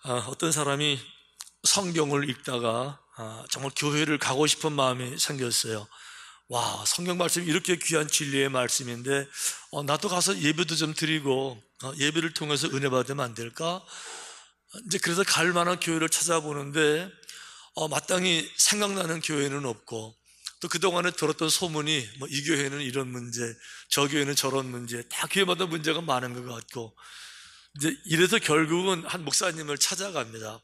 어떤 사람이 성경을 읽다가 정말 교회를 가고 싶은 마음이 생겼어요. 와, 성경 말씀이 이렇게 귀한 진리의 말씀인데 나도 가서 예배도 좀 드리고 예배를 통해서 은혜 받으면 안 될까? 이제 그래서 갈 만한 교회를 찾아보는데 마땅히 생각나는 교회는 없고, 또 그동안에 들었던 소문이 이 교회는 이런 문제, 저 교회는 저런 문제, 다 교회마다 문제가 많은 것 같고, 이제 이래서 결국은 한 목사님을 찾아갑니다.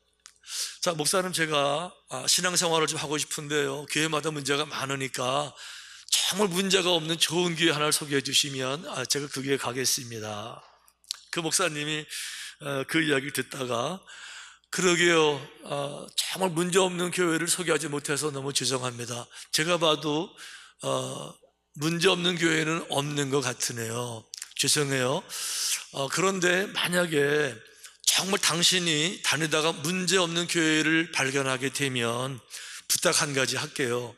자, 목사님, 제가 신앙생활을 좀 하고 싶은데요, 교회마다 문제가 많으니까 정말 문제가 없는 좋은 교회 하나를 소개해 주시면 제가 그 교회 가겠습니다. 그 목사님이 그 이야기를 듣다가, 그러게요, 정말 문제없는 교회를 소개하지 못해서 너무 죄송합니다. 제가 봐도 문제없는 교회는 없는 것 같으네요. 죄송해요. 그런데 만약에 정말 당신이 다니다가 문제없는 교회를 발견하게 되면 부탁 한 가지 할게요.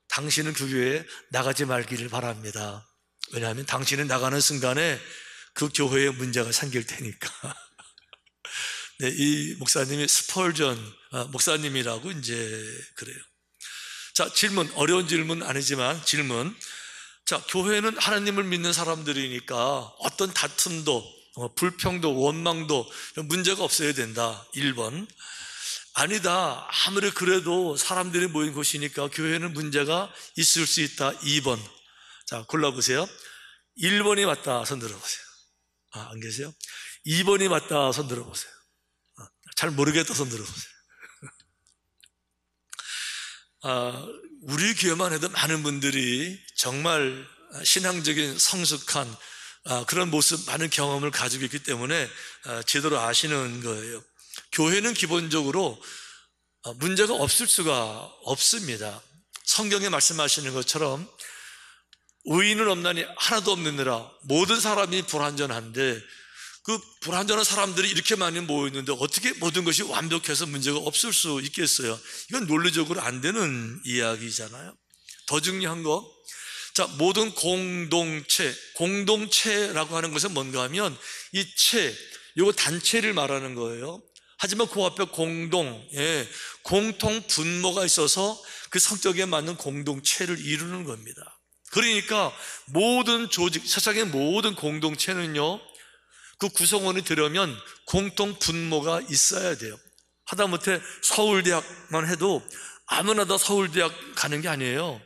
당신은 그 교회에 나가지 말기를 바랍니다. 왜냐하면 당신이 나가는 순간에 그 교회에 문제가 생길 테니까. 네, 이 목사님이 스펄전 목사님이라고 이제 그래요. 자, 질문, 어려운 질문 아니지만 질문. 자, 교회는 하나님을 믿는 사람들이니까 어떤 다툼도 불평도 원망도 문제가 없어야 된다. 1번. 아니다, 아무리 그래도 사람들이 모인 곳이니까 교회는 문제가 있을 수 있다. 2번. 자, 골라보세요. 1번이 맞다, 손 들어보세요. 안 계세요? 2번이 맞다, 손 들어보세요. 잘 모르겠다, 손 들어보세요. 우리 교회만 해도 많은 분들이 정말 신앙적인 성숙한 그런 모습, 많은 경험을 가지고 있기 때문에 제대로 아시는 거예요. 교회는 기본적으로 문제가 없을 수가 없습니다. 성경에 말씀하시는 것처럼 의인은 없나니 하나도 없느니라. 모든 사람이 불완전한데, 그 불완전한 사람들이 이렇게 많이 모여있는데 어떻게 모든 것이 완벽해서 문제가 없을 수 있겠어요? 이건 논리적으로 안 되는 이야기잖아요. 더 중요한 거, 자, 모든 공동체라고 하는 것은 뭔가 하면 이 이거 단체를 말하는 거예요. 하지만 그 앞에 공통 분모가 있어서 그 성격에 맞는 공동체를 이루는 겁니다. 그러니까 모든 조직, 세상의 모든 공동체는요, 그 구성원이 되려면 공통 분모가 있어야 돼요. 하다못해 서울대학만 해도 아무나 다 서울대학 가는 게 아니에요.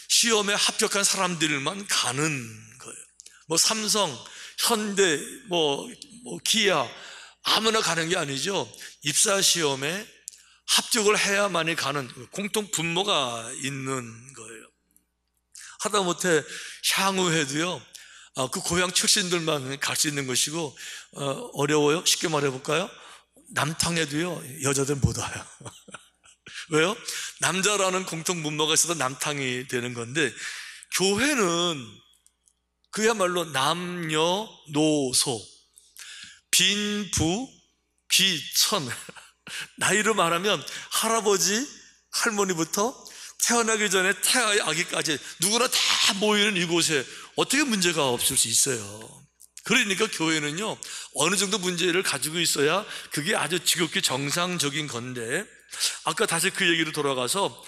시험에 합격한 사람들만 가는 거예요. 삼성, 현대, 기아, 아무나 가는 게 아니죠. 입사시험에 합격을 해야만이 가는 공통 분모가 있는 거예요. 하다못해 향후에도요, 그 고향 출신들만 갈 수 있는 것이고, 어려워요? 쉽게 말해볼까요? 남탕에도요, 여자들 못 와요. 왜요? 남자라는 공통 분모가 있어서 남탕이 되는 건데, 교회는 그야말로 남녀노소, 빈부, 귀천, 나이로 말하면 할아버지, 할머니부터 태어나기 전에 태아의 아기까지 누구나 다 모이는 이곳에 어떻게 문제가 없을 수 있어요? 그러니까 교회는요, 어느 정도 문제를 가지고 있어야 그게 아주 지극히 정상적인 건데, 아까 다시 그 얘기로 돌아가서,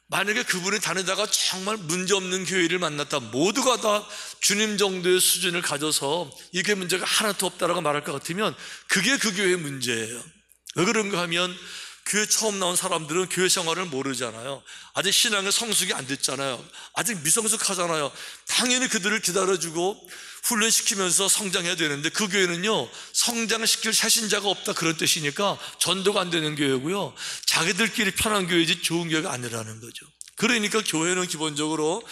만약에 그분이 다니다가 정말 문제없는 교회를 만났다, 모두가 다 주님 정도의 수준을 가져서 이게 문제가 하나도 없다라고 말할 것 같으면 그게 그 교회의 문제예요. 왜 그런가 하면 교회 처음 나온 사람들은 교회 생활을 모르잖아요. 아직 신앙의 성숙이 안 됐잖아요. 아직 미성숙하잖아요. 당연히 그들을 기다려주고 훈련시키면서 성장해야 되는데, 그 교회는요, 성장시킬 새신자가 없다, 그런 뜻이니까 전도가 안 되는 교회고요, 자기들끼리 편한 교회지 좋은 교회가 아니라는 거죠. 그러니까 교회는 기본적으로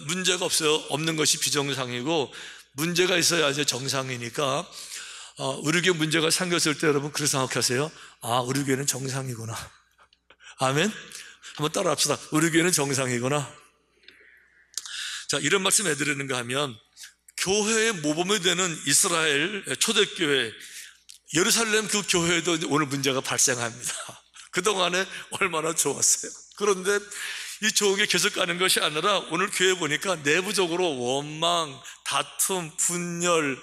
문제가 없는 것이 비정상이고, 문제가 있어야 이제 정상이니까, 우리 교회 문제가 생겼을 때 여러분 그렇게 생각하세요. 우리 교회는 정상이구나. 아멘? 한번 따라 합시다. 우리 교회는 정상이구나. 자, 이런 말씀 해드리는가 하면, 교회의 모범이 되는 이스라엘 초대교회 예루살렘 그 교회에도 오늘 문제가 발생합니다. 그동안에 얼마나 좋았어요. 그런데 이 좋은 게 계속 가는 것이 아니라 오늘 교회 보니까 내부적으로 원망, 다툼, 분열.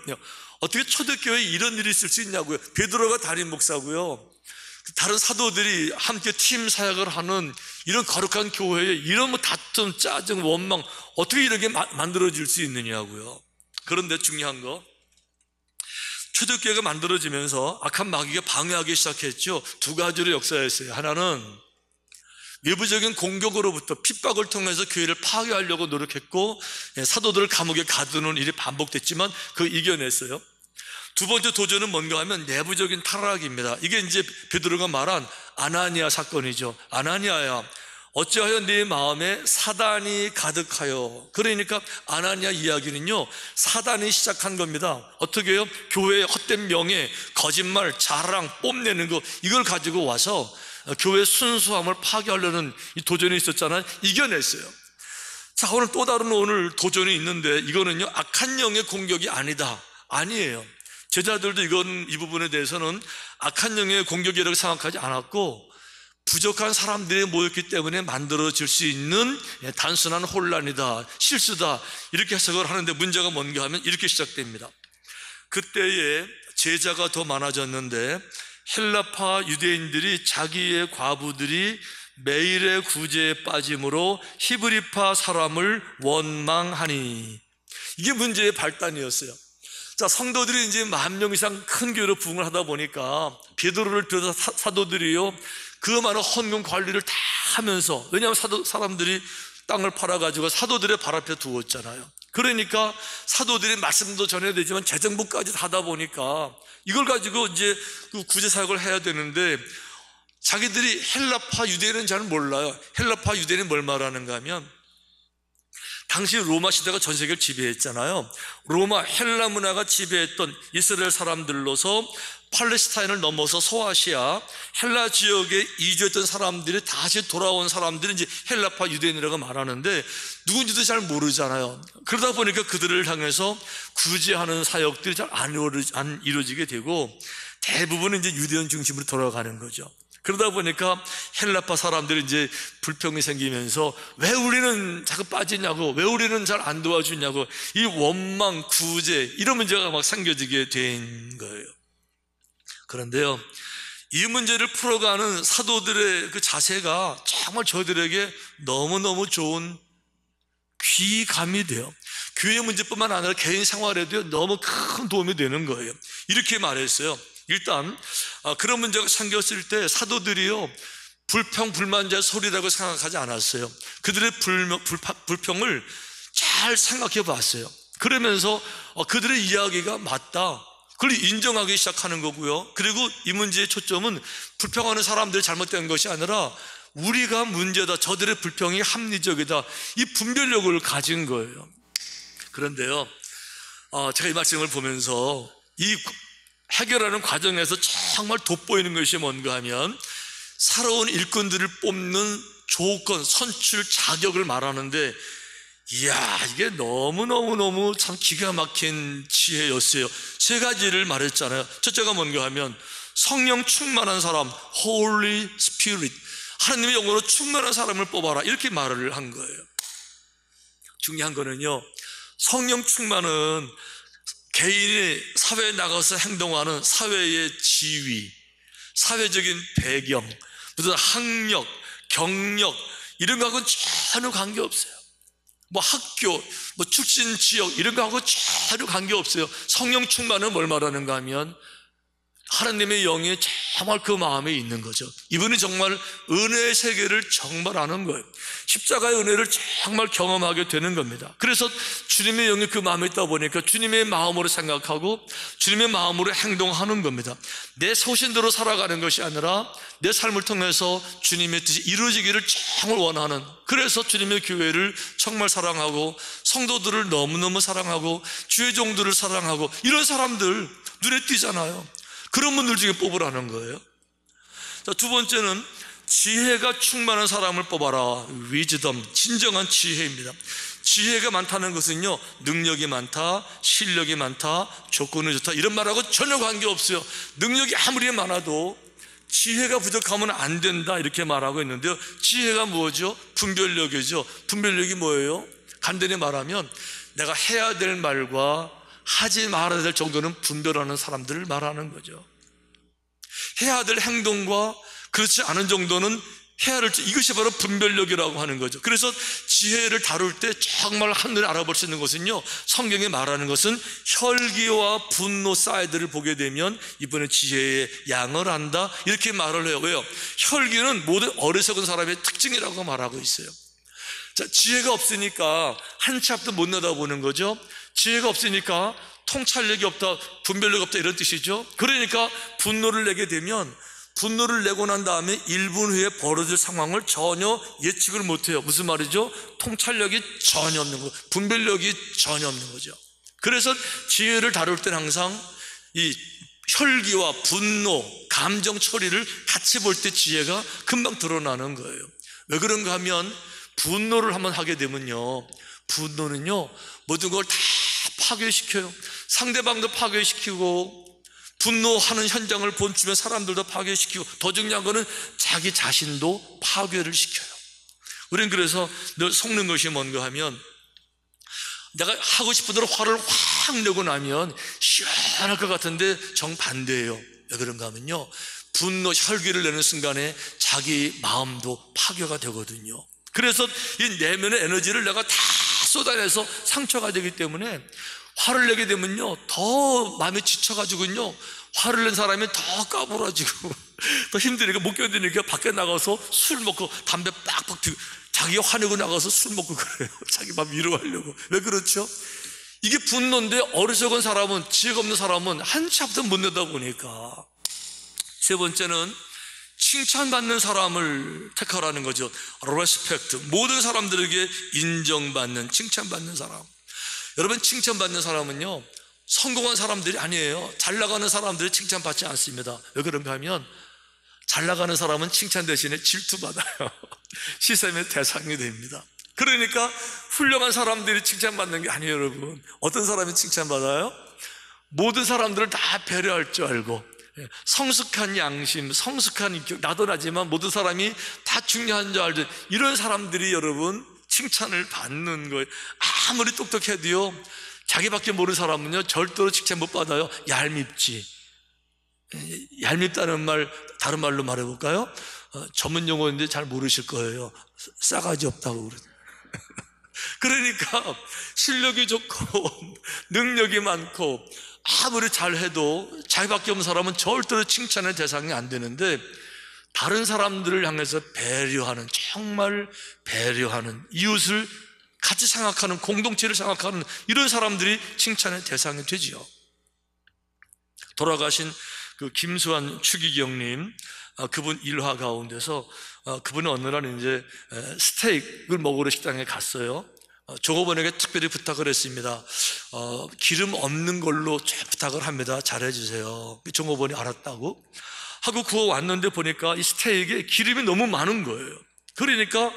어떻게 초대교회에 이런 일이 있을 수 있냐고요. 베드로가 담임 목사고요, 다른 사도들이 함께 팀 사역을 하는 이런 거룩한 교회에 이런 다툼, 짜증, 원망 어떻게 이렇게 만들어질 수 있느냐고요. 그런데 중요한 거, 초대교회가 만들어지면서 악한 마귀가 방해하기 시작했죠. 두 가지로 역사했어요. 하나는 외부적인 공격으로부터 핍박을 통해서 교회를 파괴하려고 노력했고, 사도들을 감옥에 가두는 일이 반복됐지만 그걸 이겨냈어요. 두 번째 도전은 뭔가 하면 내부적인 타락입니다. 이게 이제 베드로가 말한 아나니아 사건이죠. 아나니아야, 어찌하여 네 마음에 사단이 가득하여. 그러니까 아나니아 이야기는요, 사단이 시작한 겁니다. 어떻게 해요? 교회의 헛된 명예, 거짓말, 자랑, 뽐내는 거, 이걸 가지고 와서 교회의 순수함을 파괴하려는 이 도전이 있었잖아요. 이겨냈어요. 자, 오늘 도전이 있는데, 이거는요 악한 영의 공격이 아니다, 아니에요. 제자들도 이 부분에 대해서는 악한 영의 공격이라고 생각하지 않았고, 부족한 사람들이 모였기 때문에 만들어질 수 있는 단순한 혼란이다, 실수다, 이렇게 해석을 하는데, 문제가 뭔가 하면 이렇게 시작됩니다. 그때에 제자가 더 많아졌는데 헬라파 유대인들이 자기의 과부들이 매일의 구제에 빠짐으로 히브리파 사람을 원망하니. 이게 문제의 발단이었어요. 자, 성도들이 이제 10,000명 이상 큰 교회로 부흥을 하다 보니까 베드로를 비롯한 사도들이요, 그 많은 헌금 관리를 다 하면서, 왜냐하면 사람들이 땅을 팔아가지고 사도들의 발 앞에 두었잖아요. 그러니까 사도들의 말씀도 전해야 되지만 재정부까지 하다 보니까 이걸 가지고 이제 그 구제 사역을 해야 되는데, 자기들이 헬라파 유대인은 잘 몰라요. 헬라파 유대인은 뭘 말하는가 하면, 당시 로마 시대가 전 세계를 지배했잖아요. 로마 헬라 문화가 지배했던 이스라엘 사람들로서 팔레스타인을 넘어서 소아시아 헬라 지역에 이주했던 사람들이 다시 돌아온 사람들이 이제 헬라파 유대인이라고 말하는데, 누군지도 잘 모르잖아요. 그러다 보니까 그들을 향해서 구제하는 사역들이 잘 안 이루어지게 되고, 대부분은 이제 유대인 중심으로 돌아가는 거죠. 그러다 보니까 헬라파 사람들이 이제 불평이 생기면서, 왜 우리는 자꾸 빠지냐고, 왜 우리는 잘 안 도와주냐고, 이 원망, 구제, 이런 문제가 막 생겨지게 된 거예요. 그런데요, 이 문제를 풀어가는 사도들의 그 자세가 정말 저희들에게 너무너무 좋은 귀감이 돼요. 교회 문제뿐만 아니라 개인 생활에도 너무 큰 도움이 되는 거예요. 이렇게 말했어요. 일단 그런 문제가 생겼을 때 사도들이요, 불평 불만자의 소리라고 생각하지 않았어요. 그들의 불평을 잘 생각해 봤어요. 그러면서 그들의 이야기가 맞다, 그걸 인정하기 시작하는 거고요. 그리고 이 문제의 초점은 불평하는 사람들이 잘못된 것이 아니라 우리가 문제다, 저들의 불평이 합리적이다, 이 분별력을 가진 거예요. 그런데요, 제가 이 말씀을 보면서 이 해결하는 과정에서 정말 돋보이는 것이 뭔가 하면, 살아온 일꾼들을 뽑는 조건, 선출 자격을 말하는데, 이야, 이게 너무너무 참 기가 막힌 지혜였어요. 세 가지를 말했잖아요. 첫째가 뭔가 하면, 성령 충만한 사람, Holy Spirit, 하나님의 영으로 충만한 사람을 뽑아라, 이렇게 말을 한 거예요. 중요한 거는요, 성령 충만은 개인이 사회에 나가서 행동하는 사회의 지위, 사회적인 배경, 무슨 학력, 경력, 이런 거하고는 전혀 관계없어요. 뭐 학교, 뭐 출신 지역, 이런 거하고 전혀 관계없어요. 성령 충만은 뭘 말하는가 하면, 하나님의 영이 정말 그 마음에 있는 거죠. 이분이 정말 은혜의 세계를 정말 아는 거예요. 십자가의 은혜를 정말 경험하게 되는 겁니다. 그래서 주님의 영이 그 마음에 있다 보니까 주님의 마음으로 생각하고 주님의 마음으로 행동하는 겁니다. 내 소신대로 살아가는 것이 아니라 내 삶을 통해서 주님의 뜻이 이루어지기를 정말 원하는, 그래서 주님의 교회를 정말 사랑하고 성도들을 너무너무 사랑하고 주의 종들을 사랑하고, 이런 사람들 눈에 띄잖아요. 그런 분들 중에 뽑으라는 거예요. 자, 두 번째는 지혜가 충만한 사람을 뽑아라. 위즈덤, 진정한 지혜입니다. 지혜가 많다는 것은요, 능력이 많다, 실력이 많다, 조건이 좋다, 이런 말하고 전혀 관계없어요. 능력이 아무리 많아도 지혜가 부족하면 안 된다, 이렇게 말하고 있는데요, 지혜가 뭐죠? 분별력이죠. 분별력이 뭐예요? 간단히 말하면 내가 해야 될 말과 하지 말아야 될 정도는 분별하는 사람들을 말하는 거죠. 해야 될 행동과 그렇지 않은 정도는 해야 할, 이것이 바로 분별력이라고 하는 거죠. 그래서 지혜를 다룰 때 정말 한눈에 알아볼 수 있는 것은요, 성경에 말하는 것은 혈기와 분노 사이드를 보게 되면 이번에 지혜의 양을 안다, 이렇게 말을 해요. 왜요? 혈기는 모든 어리석은 사람의 특징이라고 말하고 있어요. 자, 지혜가 없으니까 한 치 앞도 못 내다보는 거죠. 지혜가 없으니까 통찰력이 없다, 분별력이 없다, 이런 뜻이죠. 그러니까 분노를 내게 되면, 분노를 내고 난 다음에 1분 후에 벌어질 상황을 전혀 예측을 못해요. 무슨 말이죠? 통찰력이 전혀 없는 거, 분별력이 전혀 없는 거죠. 그래서 지혜를 다룰 때는 항상 이 혈기와 분노, 감정 처리를 같이 볼 때 지혜가 금방 드러나는 거예요. 왜 그런가 하면, 분노를 한번 하게 되면요, 분노는요 모든 걸 다 파괴시켜요. 상대방도 파괴시키고, 분노하는 현장을 본 주변 사람들도 파괴시키고, 더 중요한 거는 자기 자신도 파괴를 시켜요. 우리는 그래서 늘 속는 것이 뭔가 하면, 내가 하고 싶은 대로 화를 확 내고 나면 시원할 것 같은데 정반대예요. 왜 그런가 하면요, 분노, 혈기를 내는 순간에 자기 마음도 파괴가 되거든요. 그래서 이 내면의 에너지를 내가 다 쏟아내서 상처가 되기 때문에 화를 내게 되면요, 더 마음이 지쳐가지고요, 화를 낸 사람이 더 까불어지고 더 힘드니까, 못 견디니까 밖에 나가서 술 먹고 담배 빡빡 피우고, 자기가 화내고 나가서 술 먹고 그래요. 자기 마음 위로하려고. 왜 그렇죠? 이게 분노인데, 어리석은 사람은, 지혜가 없는 사람은 한 치 앞도 못 내다 보니까. 세 번째는 칭찬받는 사람을 택하라는 거죠. respect, 모든 사람들에게 인정받는, 칭찬받는 사람. 여러분, 칭찬받는 사람은요, 성공한 사람들이 아니에요. 잘 나가는 사람들이 칭찬받지 않습니다. 왜 그런가 하면, 잘 나가는 사람은 칭찬 대신에 질투받아요. 시샘의 대상이 됩니다. 그러니까 훌륭한 사람들이 칭찬받는 게 아니에요. 여러분, 어떤 사람이 칭찬받아요? 모든 사람들을 다 배려할 줄 알고, 성숙한 양심, 성숙한 인격, 나도 나지만 모든 사람이 다 중요한 줄 알죠. 이런 사람들이 여러분 칭찬을 받는 거예요. 아무리 똑똑해도요, 자기밖에 모르는 사람은요 절대로 칭찬 못 받아요. 얄밉지. 얄밉다는 말 다른 말로 말해볼까요? 전문 용어인데 잘 모르실 거예요. 싸가지 없다고 그러죠. 그러니까 실력이 좋고 능력이 많고 아무리 잘해도 자기밖에 없는 사람은 절대로 칭찬의 대상이 안 되는데, 다른 사람들을 향해서 배려하는, 정말 배려하는, 이웃을 같이 생각하는, 공동체를 생각하는 이런 사람들이 칭찬의 대상이 되지요. 돌아가신 그 김수환 추기경님, 그분 일화 가운데서 그분은 어느 날 이제 스테이크를 먹으러 식당에 갔어요. 종업원에게 특별히 부탁을 했습니다. 기름 없는 걸로 부탁을 합니다. 잘해주세요. 종업원이 알았다고 하고 구워 왔는데 보니까 이 스테이크에 기름이 너무 많은 거예요. 그러니까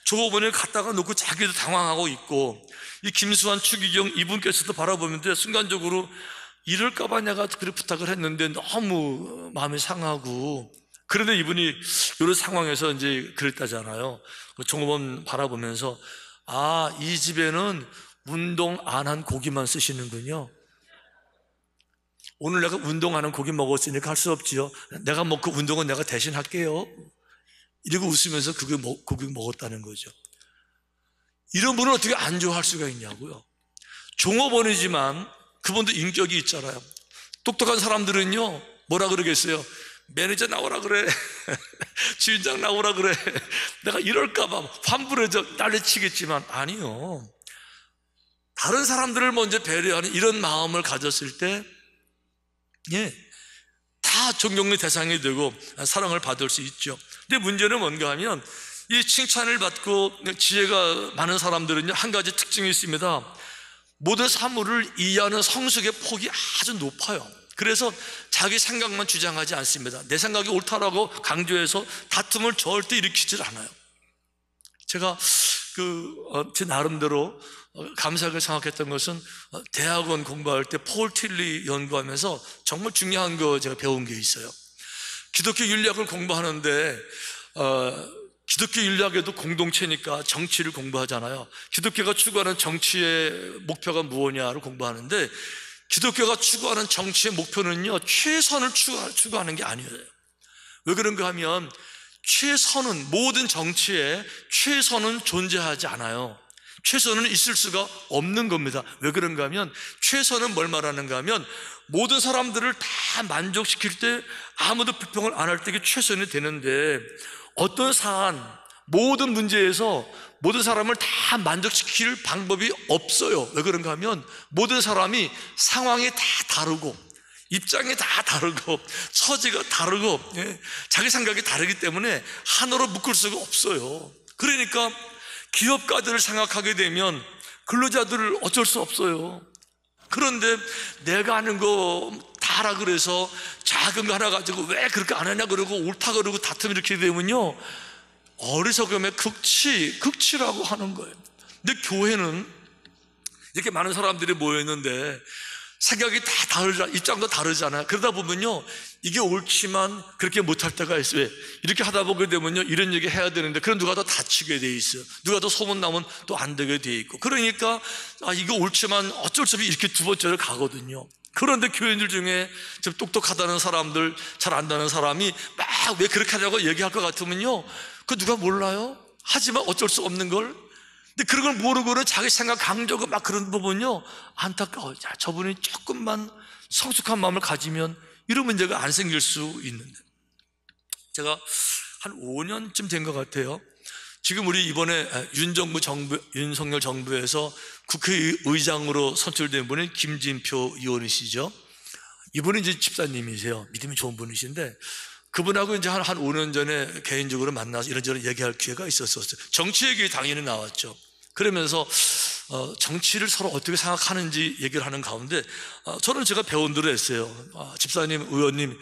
종업원을 갖다가 놓고 자기도 당황하고 있고, 이 김수환 추기경 이분께서도 바라보는데 순간적으로 이럴까봐 내가 그렇게 부탁을 했는데 너무 마음이 상하고, 그런데 이분이 이런 상황에서 이제 그랬다잖아요. 종업원 바라보면서, 아, 이 집에는 운동 안 한 고기만 쓰시는군요. 오늘 내가 운동 안 한 고기 먹었으니까 할 수 없지요. 내가 먹고 운동은 내가 대신 할게요. 이러고 웃으면서 고기 먹었다는 거죠. 이런 분은 어떻게 안 좋아할 수가 있냐고요. 종업원이지만 그분도 인격이 있잖아요. 똑똑한 사람들은요, 뭐라 그러겠어요? 매니저 나오라 그래. 주인장 나오라 그래. 내가 이럴까봐 환불해서 난리치겠지만, 아니요. 다른 사람들을 먼저 배려하는 이런 마음을 가졌을 때, 다 존경의 대상이 되고 사랑을 받을 수 있죠. 근데 문제는 뭔가 하면, 이 칭찬을 받고 지혜가 많은 사람들은요, 한 가지 특징이 있습니다. 모든 사물을 이해하는 성숙의 폭이 아주 높아요. 그래서 자기 생각만 주장하지 않습니다. 내 생각이 옳다라고 강조해서 다툼을 절대 일으키질 않아요. 제가 제 나름대로 감사하게 생각했던 것은, 대학원 공부할 때 폴 틸리 연구하면서 정말 중요한 거 제가 배운 게 있어요. 기독교 윤리학을 공부하는데, 기독교 윤리학에도 공동체니까 정치를 공부하잖아요. 기독교가 추구하는 정치의 목표가 무엇이냐를 공부하는데, 기독교가 추구하는 정치의 목표는요, 최선을 추구하는 게 아니에요. 왜 그런가 하면 최선은, 모든 정치에 최선은 존재하지 않아요. 최선은 있을 수가 없는 겁니다. 왜 그런가 하면 최선은 뭘 말하는가 하면 모든 사람들을 다 만족시킬 때 아무도 불평을 안 할 때 이게 최선이 되는데, 어떤 사안, 모든 문제에서 모든 사람을 다 만족시킬 방법이 없어요. 왜 그런가 하면 모든 사람이 상황이 다 다르고 입장이 다 다르고 처지가 다르고 자기 생각이 다르기 때문에 하나로 묶을 수가 없어요. 그러니까 기업가들을 생각하게 되면 근로자들을 어쩔 수 없어요. 그런데 내가 아는 거 다 하라 그래서 작은 거 하나 가지고 왜 그렇게 안 하냐 그러고 옳다 그러고 다툼 이렇게 되면요, 어리석음의 극치라고 하는 거예요. 근데 교회는 이렇게 많은 사람들이 모여있는데 생각이 다 다르잖아요. 입장도 다르잖아요. 그러다 보면요, 이게 옳지만 그렇게 못할 때가 있어요. 이렇게 하다 보게 되면요, 이런 얘기 해야 되는데 그럼 누가 더 다치게 돼 있어요. 누가 더 소문나면 또 안 되게 돼 있고. 그러니까 이거 옳지만 어쩔 수 없이 이렇게 두 번째를 가거든요. 그런데 교인들 중에 좀 똑똑하다는 사람들, 잘 안다는 사람이 막 왜 그렇게 하냐고 얘기할 것 같으면요, 그 누가 몰라요? 하지만 어쩔 수 없는 걸. 근데 그런 걸 모르고는 자기 생각 강조하고 막 그런 부분요, 안타까워요. 자, 저분이 조금만 성숙한 마음을 가지면 이런 문제가 안 생길 수 있는데. 제가 한 5년쯤 된 것 같아요. 지금 우리 이번에 윤석열 정부에서 국회의장으로 선출된 분이 김진표 의원이시죠. 이분은 이제 집사님이세요. 믿음이 좋은 분이신데, 그분하고 이제 한 5년 전에 개인적으로 만나서 이런저런 얘기할 기회가 있었어요. 정치 얘기 당연히 나왔죠. 그러면서 정치를 서로 어떻게 생각하는지 얘기를 하는 가운데 저는 제가 배운 대로 했어요. 집사님, 의원님,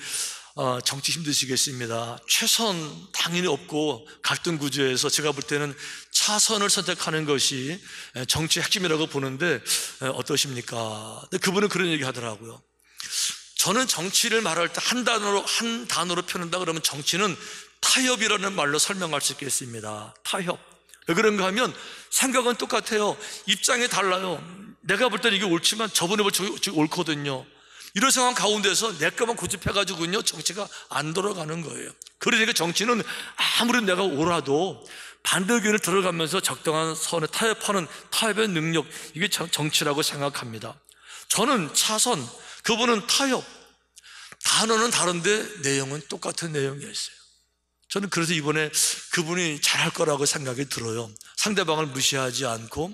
정치 힘드시겠습니다. 최선 당연히 없고 갈등 구조에서 제가 볼 때는 차선을 선택하는 것이 정치의 핵심이라고 보는데 어떠십니까? 근데 그분은 그런 얘기 하더라고요. 저는 정치를 말할 때 한 단어로 표현한다 그러면 정치는 타협이라는 말로 설명할 수 있겠습니다. 타협. 왜 그런가 하면 생각은 똑같아요. 입장이 달라요. 내가 볼 때는 이게 옳지만 저분이 볼 때 옳거든요. 이런 상황 가운데서 내 것만 고집해가지고요, 정치가 안 돌아가는 거예요. 그러니까 정치는 아무리 내가 옳아도 반대 의견을 들어가면서 적당한 선에 타협하는 타협의 능력, 이게 정치라고 생각합니다. 저는 차선, 그분은 타협. 단어는 다른데 내용은 똑같은 내용이었어요. 저는 그래서 이번에 그분이 잘할 거라고 생각이 들어요. 상대방을 무시하지 않고.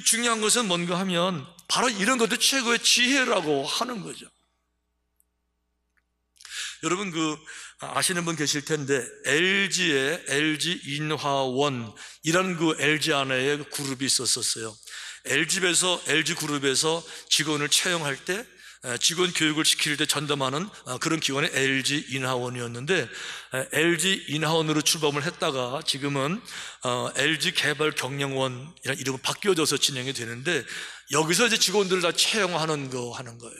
중요한 것은 뭔가 하면 바로 이런 것도 최고의 지혜라고 하는 거죠. 여러분 아시는 분 계실 텐데 LG의 LG 인화원이라는 그 LG 안에 그룹이 있었어요. LG 그룹에서 직원을 채용할 때 직원 교육을 시킬 때 전담하는 그런 기관이 LG 인하원이었는데, LG 인하원으로 출범을 했다가 지금은 LG 개발 경영원이라는 이름으로 바뀌어져서 진행이 되는데, 여기서 이제 직원들을 다 채용하는 거예요.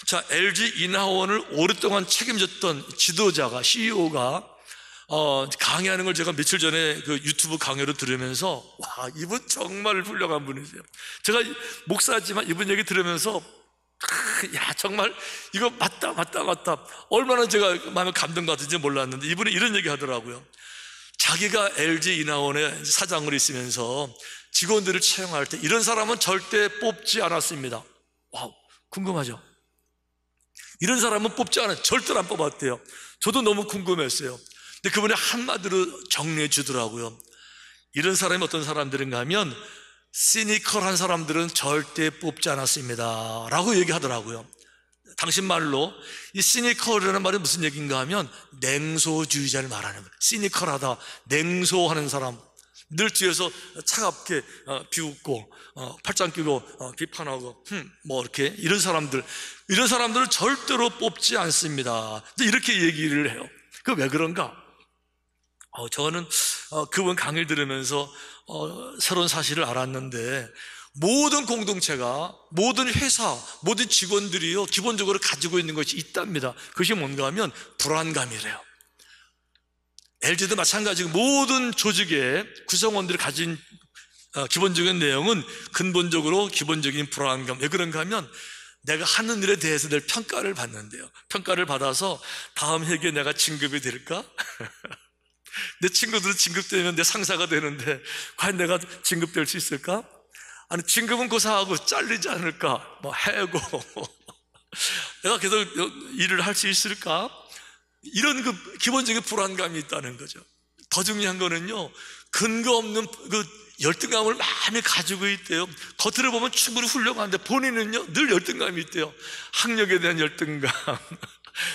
자, LG 인하원을 오랫동안 책임졌던 지도자가, CEO가 강의하는 걸 제가 며칠 전에 그 유튜브 강의로 들으면서, 와, 이분 정말 훌륭한 분이세요. 제가 목사지만 이분 얘기 들으면서 야, 정말 이거 맞다. 얼마나 제가 마음에 감동받은지 몰랐는데 이분이 이런 얘기 하더라고요. 자기가 LG 인하원의 사장으로 있으면서 직원들을 채용할 때 이런 사람은 절대 뽑지 않았습니다. 와우, 궁금하죠? 이런 사람은 뽑지 않아요. 절대로 안 뽑았대요. 저도 너무 궁금했어요. 근데 그분이 한마디로 정리해 주더라고요. 이런 사람이 어떤 사람들인가 하면 시니컬한 사람들은 절대 뽑지 않았습니다 라고 얘기하더라고요. 당신 말로 이 시니컬이라는 말이 무슨 얘기인가 하면 냉소주의자를 말하는 거예요. 시니컬하다, 냉소하는 사람, 늘 뒤에서 차갑게 비웃고 팔짱 끼고 비판하고 이렇게 이런 사람들을 절대로 뽑지 않습니다. 이렇게 얘기를 해요. 그 왜 그런가? 저는 그분 강의를 들으면서 새로운 사실을 알았는데, 모든 공동체가, 모든 회사, 모든 직원들이요, 기본적으로 가지고 있는 것이 있답니다. 그것이 뭔가 하면 불안감이래요. LG도 마찬가지고 모든 조직의 구성원들이 가진 기본적인 내용은 근본적으로 기본적인 불안감. 왜 그런가 하면 내가 하는 일에 대해서 늘 평가를 받는데요. 평가를 받아서 다음 회기에 내가 진급이 될까? 내 친구들은 진급되면 내 상사가 되는데 과연 내가 진급될 수 있을까? 아니, 진급은 고사하고 잘리지 않을까? 뭐 해고 내가 계속 일을 할 수 있을까? 이런 그 기본적인 불안감이 있다는 거죠. 더 중요한 거는요, 근거 없는 그 열등감을 많이 가지고 있대요. 겉으로 보면 충분히 훌륭한데 본인은요 늘 열등감이 있대요. 학력에 대한 열등감,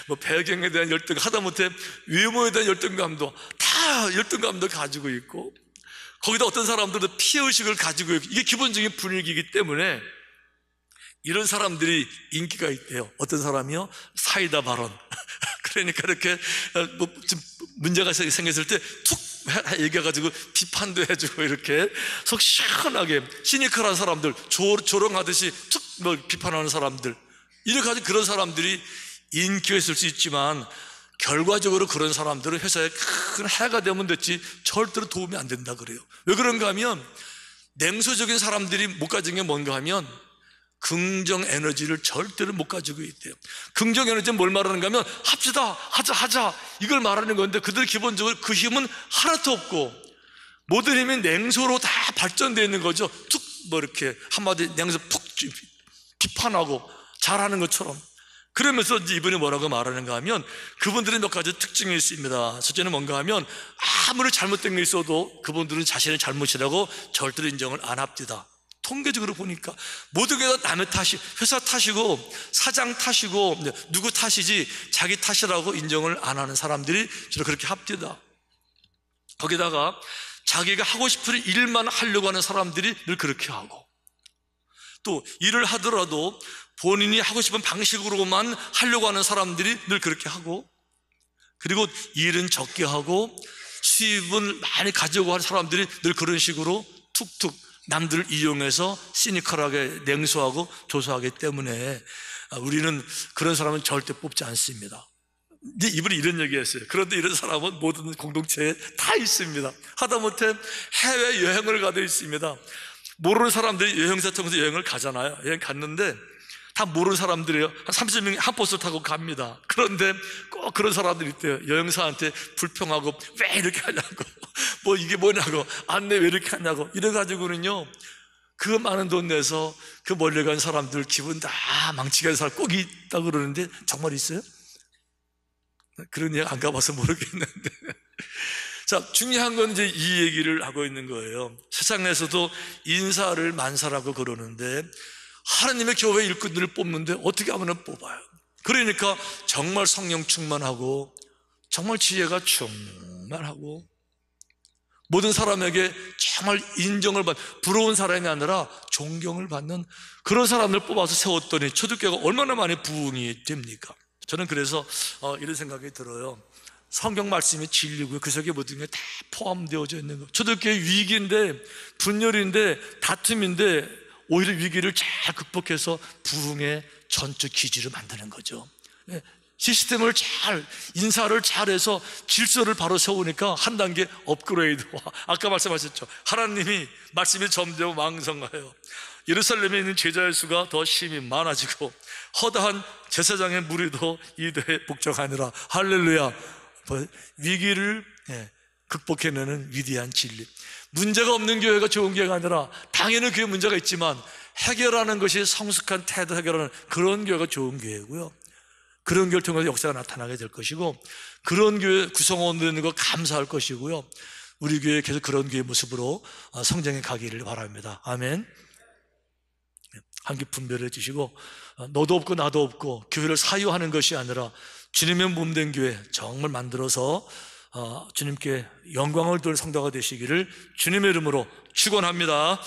뭐 배경에 대한 열등감, 하다못해 외모에 대한 열등감도 다 열등감도 가지고 있고, 거기다 어떤 사람들도 피해의식을 가지고 있고, 이게 기본적인 분위기이기 때문에 이런 사람들이 인기가 있대요. 어떤 사람이요? 사이다 발언. 그러니까 이렇게 뭐 좀 문제가 생겼을 때 툭 얘기해가지고 비판도 해주고, 이렇게 속 시원하게 시니컬한 사람들, 조롱하듯이 툭 뭐 비판하는 사람들, 이렇게 가지고 그런 사람들이 인기가 있을 수 있지만 결과적으로 그런 사람들은 회사에 큰 해가 되면 됐지 절대로 도움이 안 된다 그래요. 왜 그런가 하면 냉소적인 사람들이 못 가진 게 뭔가 하면 긍정 에너지를 절대로 못 가지고 있대요. 긍정 에너지는 뭘 말하는가 하면 합시다, 하자 이걸 말하는 건데, 그들 기본적으로 그 힘은 하나도 없고 모든 힘이 냉소로 다 발전되어 있는 거죠. 툭 뭐 이렇게 한마디 냉소 푹 비판하고 잘하는 것처럼. 그러면서 이제 이분이 뭐라고 말하는가 하면 그분들의 몇 가지 특징이 있습니다. 첫째는 뭔가 하면 아무리 잘못된 게 있어도 그분들은 자신의 잘못이라고 절대로 인정을 안 합니다. 통계적으로 보니까 모든 게 다 남의 탓이, 회사 탓이고 사장 탓이고 누구 탓이지 자기 탓이라고 인정을 안 하는 사람들이 주로 그렇게 합디다. 거기다가 자기가 하고 싶은 일만 하려고 하는 사람들이 늘 그렇게 하고, 또 일을 하더라도 본인이 하고 싶은 방식으로만 하려고 하는 사람들이 늘 그렇게 하고, 그리고 일은 적게 하고 수입은 많이 가지고 하는 사람들이 늘 그런 식으로 툭툭 남들을 이용해서 시니컬하게 냉소하고 조소하기 때문에 우리는 그런 사람은 절대 뽑지 않습니다. 이분이 이런 얘기했어요. 그런데 이런 사람은 모든 공동체에 다 있습니다. 하다못해 해외여행을 가도 있습니다. 모르는 사람들이 여행사 통해서 여행을 가잖아요. 여행 갔는데 다 모르는 사람들이에요. 한 30명이 한 버스 타고 갑니다. 그런데 꼭 그런 사람들이 있대요. 여행사한테 불평하고 왜 이렇게 하냐고, 뭐 이게 뭐냐고, 안내 왜 이렇게 하냐고, 이래가지고는요 그 많은 돈 내서 그 멀리 간 사람들 기분 다 망치게 하는 사람 꼭 있다고 그러는데 정말 있어요? 그런 얘기 안 가봐서 모르겠는데 자, 중요한 건 이제 이 얘기를 하고 있는 거예요. 세상에서도 인사를 만사라고 그러는데 하나님의 교회 일꾼들을 뽑는데 어떻게 아무나 뽑아요. 그러니까 정말 성령 충만하고 정말 지혜가 충만하고 모든 사람에게 정말 인정을 받는, 부러운 사람이 아니라 존경을 받는 그런 사람을 뽑아서 세웠더니 초대교회가 얼마나 많이 부흥이 됩니까? 저는 그래서 이런 생각이 들어요. 성경 말씀이 진리고요, 그 속에 모든 게 다 포함되어져 있는 거. 초대교회 위기인데, 분열인데, 다툼인데 오히려 위기를 잘 극복해서 부흥의 전적 기지를 만드는 거죠. 시스템을 잘, 인사를 잘해서 질서를 바로 세우니까 한 단계 업그레이드와, 아까 말씀하셨죠, 하나님이 말씀이 점점 왕성하여 예루살렘에 있는 제자의 수가 더 심히 많아지고 허다한 제사장의 무리도 이대에 복종하느라. 할렐루야. 위기를 극복해내는 위대한 진리. 문제가 없는 교회가 좋은 교회가 아니라 당연히 교회 문제가 있지만 해결하는 것이 성숙한 태도, 해결하는 그런 교회가 좋은 교회고요, 그런 교회를 통해서 역사가 나타나게 될 것이고, 그런 교회 구성원들 있는 거 감사할 것이고요, 우리 교회 계속 그런 교회 모습으로 성장해 가기를 바랍니다. 아멘. 한기 분별해 주시고, 너도 없고 나도 없고 교회를 사유하는 것이 아니라 주님의 몸된 교회 정말 만들어서 주님께 영광을 돌 성도가 되시기를 주님의 이름으로 축원합니다.